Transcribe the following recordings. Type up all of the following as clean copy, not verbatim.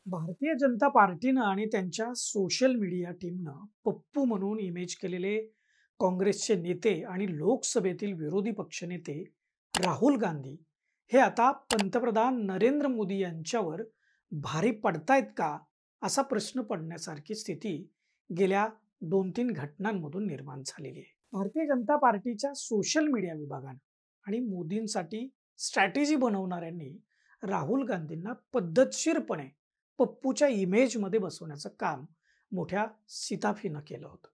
भारतीय जनता पार्टीनं आणि त्यांच्या सोशल मीडिया टीमनं पप्पू म्हणून इमेज केलेले काँग्रेसचे नेते आणि लोकसभेतील विरोधी पक्षनेते राहुल गांधी हे आता पंतप्रधान नरेंद्र मोदी यांच्यावर भारी पडतायत का असा प्रश्न पडण्यासारखी स्थिती गेल्या 2-3 घटनांमधून निर्माण झालेली आहे. भारतीय जनता पार्टीच्या सोशल मीडिया विभागानं आणि मोदींसाठी स्ट्रॅटेजी बनवणाऱ्यांनी राहुल गांधींना पद्धतशीरपणे पप्पूच्या इमेजमध्ये बसवण्याचं काम मोठ्या शिताफीनं केलं होतं.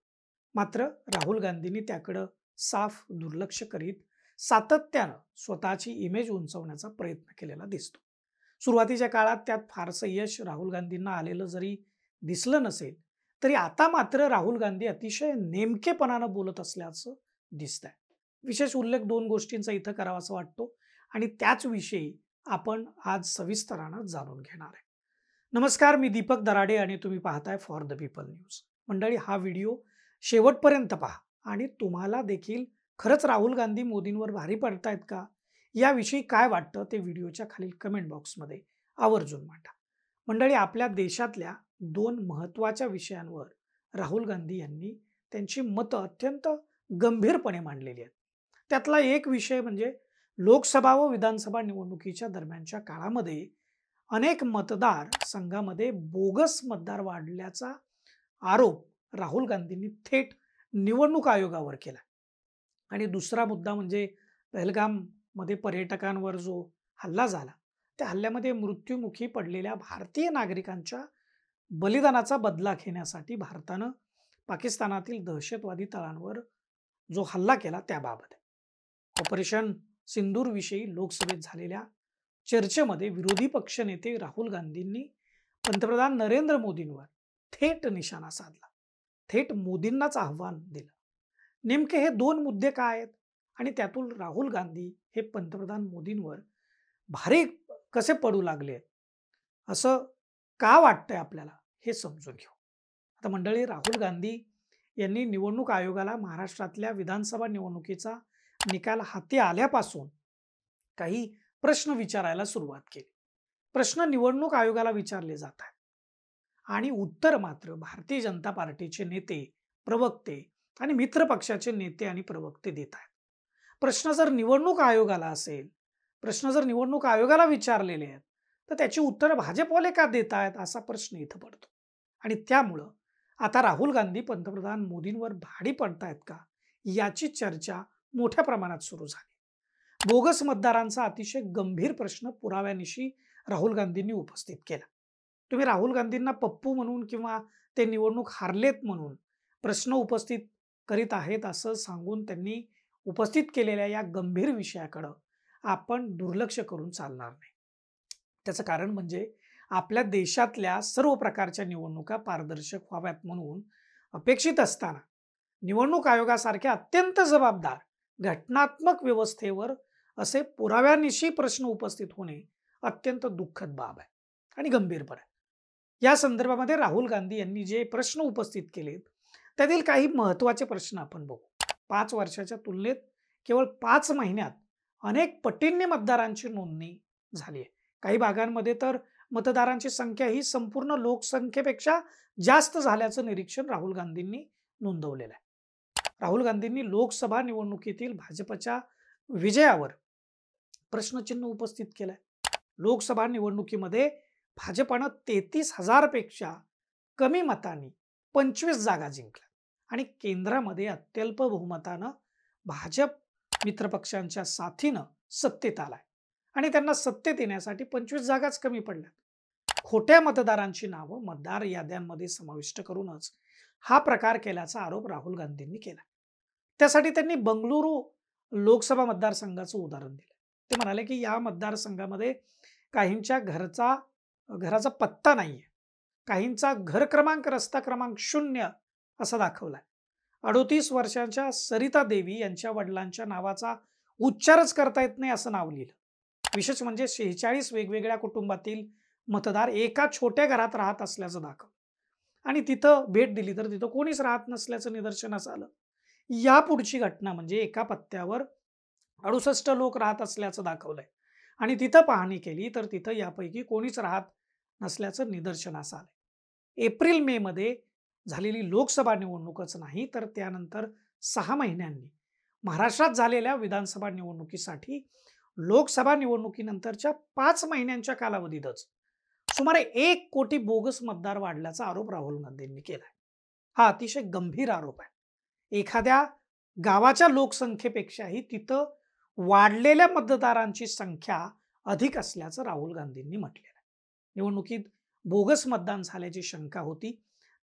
मात्र राहुल गांधींनी त्याकडं साफ दुर्लक्ष करीत सातत्यानं स्वतःची इमेज उंचवण्याचा प्रयत्न केलेला दिसतो. सुरुवातीच्या काळात त्यात फारसं यश राहुल गांधींना आलेलं जरी दिसलं नसेल, तरी आता मात्र राहुल गांधी अतिशय नेमकेपणानं बोलत असल्याचं दिसतंय. विशेष उल्लेख 2 गोष्टींचा इथं करावासा वाटतो आणि त्याच विषयी आपण आज सविस्तरानं जाणून घेणार आहे. नमस्कार, मी दीपक दराडे आणि तुम्ही पाहताय फॉर द पीपल न्यूज. मंडळी, हा व्हिडिओ शेवटपर्यंत पहा आणि तुम्हाला देखील खरंच राहुल गांधी मोदींवर भारी पडतायत का याविषयी काय वाटतं ते व्हिडिओच्या खालील कमेंट बॉक्समध्ये आवर्जून मांडा. मंडळी, आपल्या देशातल्या 2 महत्त्वाच्या विषयांवर राहुल गांधी यांनी त्यांची मतं अत्यंत गंभीरपणे मांडलेली आहेत. त्यातला एक विषय म्हणजे लोकसभा व विधानसभा निवडणुकीच्या दरम्यानच्या काळामध्ये अनेक मतदार संघामध्ये बोगस मतदार वाढल्याचा आरोप राहुल गांधींनी थेट निवडणूक आयोगावर केला. आणि दुसरा मुद्दा म्हणजे पहलगाममध्ये पर्यटकांवर जो हल्ला झाला, त्या हल्ल्यामध्ये मृत्युमुखी पडलेल्या भारतीय नागरिकांच्या बलिदानाचा बदला घेण्यासाठी भारतानं पाकिस्तानातील दहशतवादी तळांवर जो हल्ला केला त्याबाबत आहे. ऑपरेशन सिंदूर विषयी लोकसभेत झालेल्या चर्चेमध्ये विरोधी पक्षनेते राहुल गांधींनी पंतप्रधान नरेंद्र मोदींवर थेट निशाणा साधला. थेट मोदींनाच आव्हान दिलं. नेमके हे 2 मुद्दे काय आहेत आणि त्यातून राहुल गांधी हे पंतप्रधान मोदींवर भारी कसे पडू लागले असं का वाटतंय आपल्याला हे समजून घेऊ. आता मंडळी, राहुल गांधी यांनी निवडणूक आयोगाला महाराष्ट्रातल्या विधानसभा निवडणुकीचा निकाल हाती आल्यापासून काही प्रश्न विचारायला सुरुवात केली. प्रश्न निवडणूक आयोगाला विचारले जात आहेत आणि उत्तर मात्र भारतीय जनता पार्टीचे नेते, प्रवक्ते आणि मित्र पक्षाचे नेते आणि प्रवक्ते देत आहेत. प्रश्न जर निवडणूक आयोगाला असेल, प्रश्न जर निवडणूक आयोगाला विचारलेले आहेत, तर त्याची उत्तरं भाजपवाले का देत आहेत असा प्रश्न इथं पडतो. आणि त्यामुळं आता राहुल गांधी पंतप्रधान मोदींवर भारी पडतायत का याची चर्चा मोठ्या प्रमाणात सुरू झाली. बोगस मतदारांचा अतिशय गंभीर प्रश्न पुराव्यानिशी राहुल गांधींनी उपस्थित केला. तुम्ही राहुल गांधींना पप्पू म्हणून किंवा ते निवडणूक हारलेत म्हणून प्रश्न उपस्थित करीत आहेत असं सांगून त्यांनी उपस्थित केलेल्या या गंभीर विषयाकडं आपण दुर्लक्ष करून चालणार नाही. त्याचं कारण म्हणजे आपल्या देशातल्या सर्व प्रकारच्या निवडणुका पारदर्शक व्हाव्यात म्हणून अपेक्षित असताना निवडणूक आयोगासारख्या अत्यंत जबाबदार घटनात्मक व्यवस्थेवर असे पुराव्यानिशी प्रश्न उपस्थित होणे अत्यंत दुःखद बाब आहे आणि गंभीर पण आहे. या संदर्भामध्ये राहुल गांधी यांनी जे प्रश्न उपस्थित केलेत त्यातील काही महत्त्वाचे प्रश्न आपण बघू. 5 वर्षाच्या तुलनेत केवळ 5 महिन्यात अनेक पटींनी मतदारांची नोंदणी झाली आहे. काही भागांमध्ये तर मतदारांची संख्या ही संपूर्ण लोकसंख्येपेक्षा जास्त झाल्याचं निरीक्षण राहुल गांधींनी नोंदवलेलं आहे. राहुल गांधींनी लोकसभा निवडणुकीतील भाजपच्या विजयावर प्रश्नचिन्ह उपस्थित केलंय. लोकसभा निवडणुकीमध्ये भाजपनं 33,000 पेक्षा कमी मतांनी 25 जागा जिंकल्या आणि केंद्रामध्ये अत्यल्प बहुमतानं भाजप मित्रपक्षांच्या साथीनं सत्तेत आलाय आणि त्यांना सत्तेत येण्यासाठी 25 जागाच कमी पडल्यात. खोट्या मतदारांची नावं मतदार याद्यांमध्ये समाविष्ट करूनच हा प्रकार केल्याचा आरोप राहुल गांधींनी केला. त्यासाठी त्यांनी बंगळुरू लोकसभा मतदारसंघाचं उदाहरण दिलं. ते म्हणाले की या मतदारसंघामध्ये काहींच्या घराचा पत्ता नाहीये, काहींचा घर क्रमांक रस्ता क्रमांक 0 असा दाखवलाय. 38 वर्षांच्या सरिता देवी यांच्या वडिलांच्या नावाचा उच्चारच करता येत नाही असं नाव लिहिलं. विशेष म्हणजे 46 वेगवेगळ्या कुटुंबातील मतदार एका छोट्या घरात राहत असल्याचं दाखवलं आणि तिथं भेट दिली तर तिथं कोणीच राहत नसल्याचं निदर्शनास आलं. या पुढची घटना म्हणजे एका पत्त्यावर 68 लोक राहत असल्याचं दाखवलंय आणि तिथं पाहणी केली तर तिथं यापैकी कोणीच राहत नसल्याचं निदर्शनास आलंय. एप्रिल मे मध्ये झालेली लोकसभा निवडणूकच नाही तर त्यानंतर 6 महिन्यांनी महाराष्ट्रात झालेल्या विधानसभा निवडणुकीसाठी लोकसभा निवडणुकीनंतरच्या 5 महिन्यांच्या कालावधीतच सुमारे 1 कोटी बोगस मतदार वाढल्याचा आरोप राहुल गांधींनी केलाय. हा अतिशय गंभीर आरोप आहे. एखाद्या गावाच्या लोकसंख्येपेक्षाही तिथं वाढलेल्या मतदारांची संख्या अधिक असल्याचं राहुल गांधींनी म्हटलेलं आहे. निवडणुकीत बोगस मतदान झाल्याची शंका होती.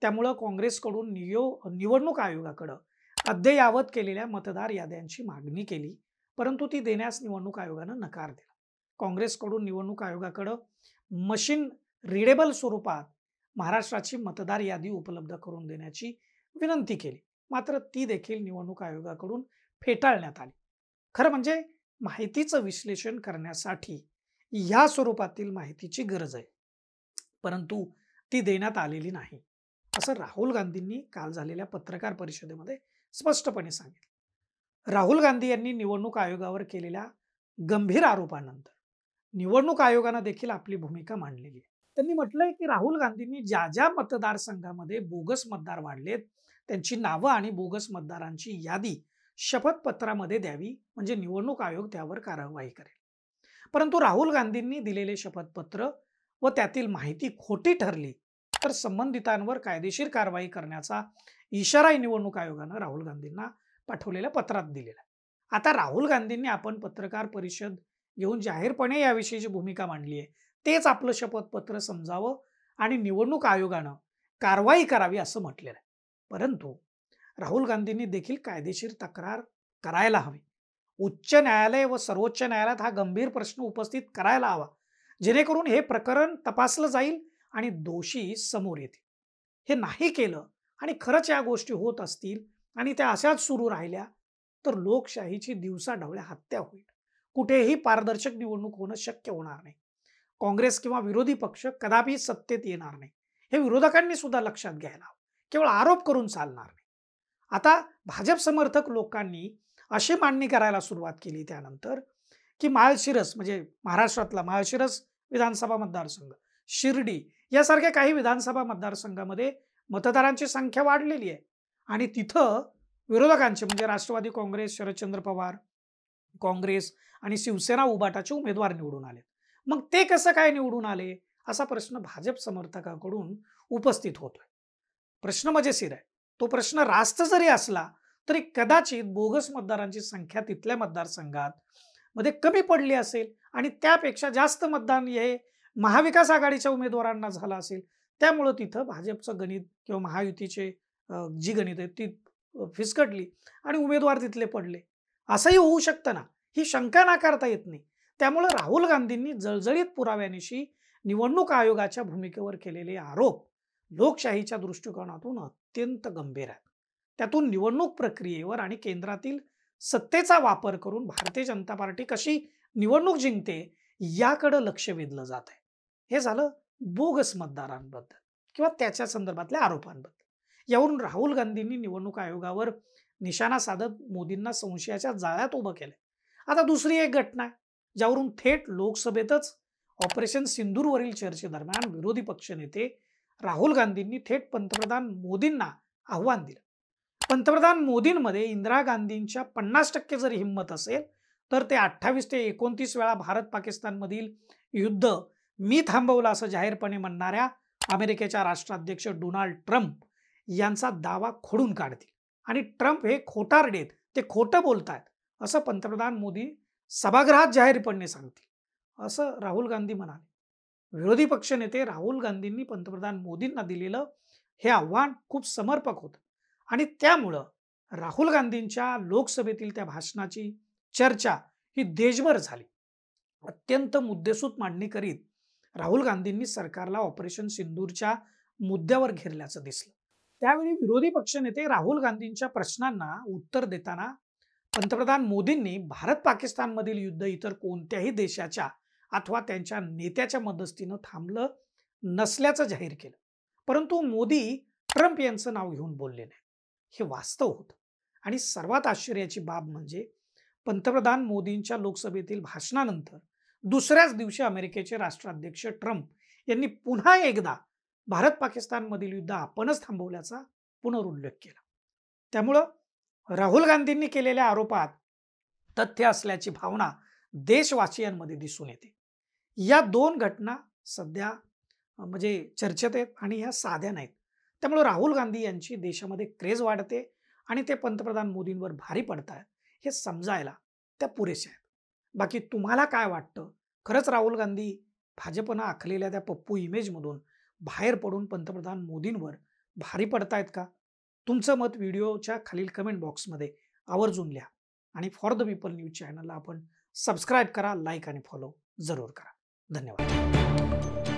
त्यामुळं काँग्रेसकडून निवडणूक आयोगाकडं अद्ययावत केलेल्या मतदार याद्यांची मागणी केली, परंतु ती देण्यास निवडणूक आयोगानं नकार दिला. काँग्रेसकडून निवडणूक आयोगाकडं मशीन रिडेबल स्वरूपात महाराष्ट्राची मतदार यादी उपलब्ध करून देण्याची विनंती केली, मात्र ती देखील निवडणूक आयोगाकडून फेटाळण्यात आली. खरं म्हणजे माहितीचं विश्लेषण करण्यासाठी या स्वरूपातील माहितीची गरज आहे, परंतु ती देण्यात आलेली नाही, असं राहुल गांधींनी काल झालेल्या पत्रकार परिषदेमध्ये स्पष्टपणे सांगितलं. राहुल गांधी यांनी निवडणूक आयोगावर केलेल्या गंभीर आरोपानंतर निवडणूक आयोगानं देखील आपली भूमिका मांडलेली आहे. त्यांनी म्हटलंय की राहुल गांधींनी ज्या ज्या मतदारसंघामध्ये बोगस मतदार वाढलेत त्यांची नावं आणि बोगस मतदारांची यादी शपथपत्रामध्ये द्यावी, म्हणजे निवडणूक आयोग त्यावर कारवाई करेल. परंतु राहुल गांधींनी दिलेले शपथपत्र व त्यातील माहिती खोटी ठरली तर संबंधितांवर कायदेशीर कारवाई करण्याचा इशाराही निवडणूक आयोगानं राहुल गांधींना पाठवलेल्या पत्रात दिलेला आहे. आता राहुल गांधींनी आपण पत्रकार परिषद घेऊन जाहीरपणे याविषयीची भूमिका मांडली आहे, तेच आपलं शपथपत्र समजावं आणि निवडणूक आयोगानं कारवाई करावी असं म्हटलेलं आहे. परंतु राहुल गांधींनी देखील कायदेशीर तक्रार करायला हवी. उच्च न्यायालय व सर्वोच्च न्यायालयात हा गंभीर प्रश्न उपस्थित करायला हवा, जेणेकरून हे प्रकरण तपासलं जाईल आणि दोषी समोर येतील. हे नाही केलं आणि खरंच या गोष्टी होत असतील आणि त्या अशाच सुरू राहिल्या तर लोकशाहीची दिवसाढवळ्या हत्या होईल. कुठेही पारदर्शक निवडणूक होणं शक्य होणार नाही. काँग्रेस किंवा विरोधी पक्ष कदापि सत्तेत येणार नाही, हे विरोधकांनी सुद्धा लक्षात घ्यायला हवं. केवळ आरोप करून चालणार नाही. आता भाजप समर्थक लोकांनी अशी मांडणी करायला सुरुवात केली त्यानंतर की माळशिरस म्हणजे महाराष्ट्रातला माळशिरस विधानसभा मतदारसंघ, शिर्डी यासारख्या काही विधानसभा मतदारसंघामध्ये मतदारांची संख्या वाढलेली आहे आणि तिथं विरोधकांचे म्हणजे राष्ट्रवादी काँग्रेस, शरदचंद्र पवार काँग्रेस आणि शिवसेना उबाटाचे उमेदवार निवडून आले. मग ते कसं काय निवडून आले असा प्रश्न भाजप समर्थकांकडून उपस्थित होतोय. प्रश्न मजेशीर आहे. तो प्रश्न रास्त जरी असला तरी कदाचित बोगस मतदारांची संख्या तिथल्या मतदारसंघात मध्ये कमी पडली असेल आणि त्यापेक्षा जास्त मतदान हे महाविकास आघाडीच्या उमेदवारांना झालं असेल, त्यामुळं तिथं भाजपचं गणित किंवा महायुतीचे जी गणित आहेत ती फिसकटली आणि उमेदवार तिथले पडले. असंही होऊ शकतं ना, ही शंका नाकारता येत नाही. त्यामुळे राहुल गांधींनी जळजळीत पुराव्यानिशी निवडणूक आयोगाच्या भूमिकेवर केलेले आरोप लोकशाहीच्या दृष्टिकोनातून अत्यंत गंभीर आहेत. त्यातून निवडणूक प्रक्रियेवर आणि केंद्रातील सत्तेचा वापर करून भारतीय जनता पार्टी कशी निवडणूक जिंकते याकडे लक्ष वेधलं जात आहे. हे झालं बोगस मतदारांबद्दल किंवा त्याच्या संदर्भातल्या आरोपांबद्दल. यावरून राहुल गांधींनी निवडणूक आयोगावर निशाणा साधत मोदींना संशयाच्या जाळ्यात उभं केलंय. आता दुसरी एक घटना आहे ज्यावरून थेट लोकसभेतच ऑपरेशन सिंदूरवरील चर्चेदरम्यान विरोधी पक्षनेते राहुल गांधींनी थेट पंतप्रधान मोदींना आव्हान दिलं. पंतप्रधान मोदींमध्ये इंदिरा गांधींच्या 50% जरी हिंमत असेल तर ते 28 ते 29 वेळा भारत पाकिस्तानमधील युद्ध मी थांबवलं असं जाहीरपणे म्हणणाऱ्या अमेरिकेच्या राष्ट्राध्यक्ष डोनाल्ड ट्रम्प यांचा दावा खोडून काढतील आणि ट्रम्प हे खोटारडेत, ते खोटं बोलतायत असं पंतप्रधान मोदी सभागृहात जाहीरपणे सांगतील असं राहुल गांधी म्हणाले. विरोधी पक्षनेते राहुल गांधींनी पंतप्रधान मोदींना दिलेलं हे आव्हान खूप समर्पक होतं आणि त्यामुळं राहुल गांधींच्या लोकसभेतील त्या भाषणाची चर्चा ही देशभर झाली. अत्यंत मुद्देसूद मांडणी करीत राहुल गांधींनी सरकारला ऑपरेशन सिंदूरच्या मुद्द्यावर घेरल्याचं दिसलं. त्यावेळी विरोधी पक्षनेते राहुल गांधींच्या प्रश्नांना उत्तर देताना पंतप्रधान मोदींनी भारत पाकिस्तानमधील युद्ध इतर कोणत्याही देशाच्या अथवा त्यांच्या नेत्याच्या मदतीनं थांबलं नसल्याचं जाहीर केलं. परंतु मोदी ट्रम्प यांचं नाव घेऊन बोलले नाही, हे वास्तव होतं. आणि सर्वात आश्चर्याची बाब म्हणजे पंतप्रधान मोदींच्या लोकसभेतील भाषणानंतर दुसऱ्याच दिवशी अमेरिकेचे राष्ट्राध्यक्ष ट्रम्प यांनी पुन्हा एकदा भारत पाकिस्तानमधील युद्ध आपणच थांबवल्याचा पुनरुल्लेख केला. त्यामुळं राहुल गांधींनी केलेल्या आरोपात तथ्य असल्याची भावना देशवासियांमध्ये दिसून येते. या दोन घटना सध्या म्हणजे चर्चेत आहेत आणि ह्या साध्या नाहीत. त्यामुळे राहुल गांधी यांची देशामध्ये क्रेज वाढते आणि ते पंतप्रधान मोदींवर भारी पडतायत हे समजायला त्या पुरेशा आहेत. बाकी तुम्हाला काय वाटतं? खरंच राहुल गांधी भाजपनं आखलेल्या त्या पप्पू इमेजमधून बाहेर पडून पंतप्रधान मोदींवर भारी पडतायत का? तुमचं मत व्हिडिओच्या खालील कमेंट बॉक्समध्ये आवर्जून लिहा आणि फॉर द पीपल न्यूज चॅनलला आपण सबस्क्राईब करा, लाईक आणि फॉलो जरूर करा. धन्यवाद.